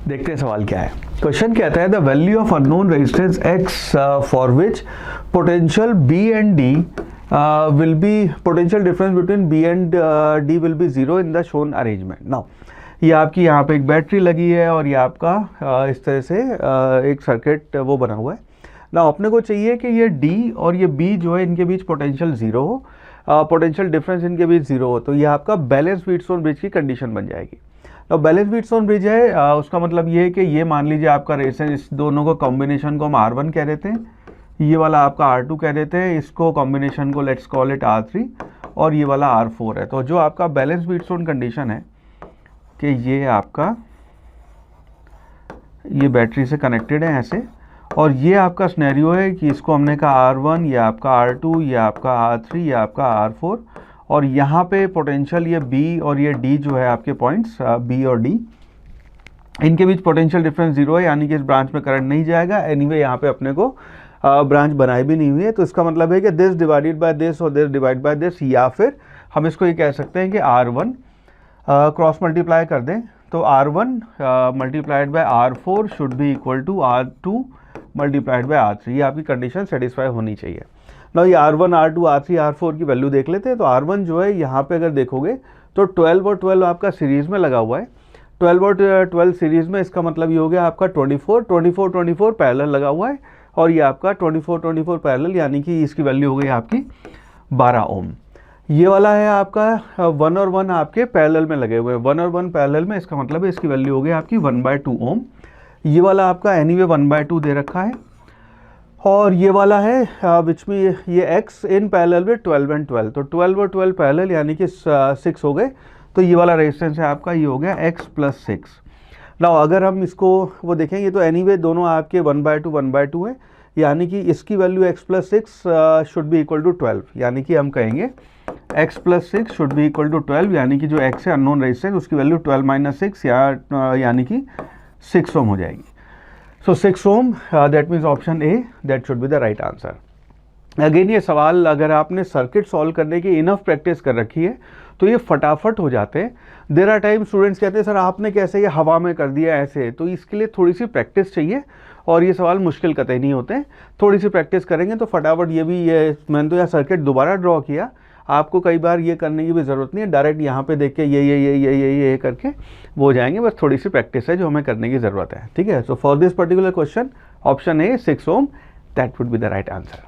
देखते हैं सवाल क्या है। क्वेश्चन कहता है the value of unknown resistance X for which potential B and D will be potential difference between B and D will be zero in the shown arrangement. Now ये आपकी यहाँ पे एक बैटरी लगी है और ये आपका इस तरह से एक सर्किट वो बना हुआ है। ना अपने को चाहिए कि ये D और ये B जो है इनके बीच पोटेंशियल जीरो हो, पोटेंशियल डिफरेंस इनके बीच जीरो हो, तो ये आपका बैलेंस व्हीटस्टोन ब्रिज की कंडीशन बन जाएगी। तो बैलेंस व्हीटस्टोन ब्रिज है उसका मतलब ये है कि ये मान लीजिए आपका रेजिस्टेंस, इस दोनों को कॉम्बिनेशन को हम R1 कह देते हैं, ये वाला आपका R2 कह देते हैं, इसको कॉम्बिनेशन को लेट्स कॉल इट R3 और ये वाला R4 है। तो जो आपका बैलेंस व्हीटस्टोन कंडीशन है कि ये आपका ये बैटरी से कनेक्टेड है ऐसे, और ये आपका सिनेरियो है कि इसको हमने कहा R1, ये आपका R2, ये आपका R3, ये आपका R4, और यहाँ पे पोटेंशियल ये B और ये D जो है आपके पॉइंट्स B और D, इनके बीच पोटेंशियल डिफरेंस जीरो है, यानी कि इस ब्रांच में करंट नहीं जाएगा। एनीवे यहाँ पे अपने को ब्रांच बनाई भी नहीं हुई है, तो इसका मतलब है कि दिस डिवाइडेड बाय दिस और दिस डिवाइड बाय दिस, या फिर हम इसको ये कह सकते हैं कि R1 क्रॉस मल्टीप्लाई कर दें तो R1 multiplied by R4 should be equal to R2 multiplied by R3। ये आपकी कंडीशन सेटिस्फाई होनी चाहिए। ना ये R1, R2, R3, R4 की वैल्यू देख लेते हैं। तो R1 जो है यहाँ पे अगर देखोगे तो 12 और 12 आपका सीरीज़ में लगा हुआ है। 12 और 12 सीरीज़ में, इसका मतलब ये हो गया आपका 24 पैरेलल लगा हुआ है, और ये आपका 24 पैरेलल, यानी कि इसकी वैल्यू हो गई आपकी 12 ओम। ये वाला है आपका 1 और 1 आपके पैरेलल में लगे हुए हैं, 1 और 1 पैरेलल में, इसका मतलब है इसकी वैल्यू हो गई आपकी 1/2 ओम। ये वाला आपका एनीवे 1/2 दे रखा है, और ये वाला है विच में ये x इन पैरेलल में 12 और 12, तो 12 और 12 पैरेलल यानी कि 6 हो गए। तो ये वाला रेजिस्टेंस है आपका, ये हो गया x + 6। ना अगर हम इसको वो देखेंगे तो एनीवे दोनों आपके 1/2 है, यानी कि इसकी value x + 6 should be equal to 12, यानी कि हम कहेंगे x + 6 should be equal to 12, यानी कि जो x है अननोन रेजिस्टेंस उसकी वैल्यू 12 - 6 यानी कि 6 ओम हो जाएगी। So 6 ohm, that means option A that should be the right answer. Again ये सवाल अगर आपने सर्किट सॉल्व करने की इनफ प्रैक्टिस कर रखी है तो ये फटाफट हो जाते हैं। देयर आर टाइम स्टूडेंट्स कहते हैं सर आपने कैसे ये हवा में कर दिया ऐसे, तो इसके लिए थोड़ी सी प्रैक्टिस चाहिए, और ये सवाल मुश्किल कतई नहीं होते हैं। थोड़ी सी प्रैक्टिस करेंगे तो फटाफट ये भी, ये मैंने तो यहाँ सर्किट दोबारा ड्रॉ किया, आपको कई बार ये करने की भी ज़रूरत नहीं है, डायरेक्ट यहाँ पे देख के ये करके वो हो जाएंगे। बस थोड़ी सी प्रैक्टिस है जो हमें करने की ज़रूरत है, ठीक है। So for this particular question option A 6 ohm that would be the right answer.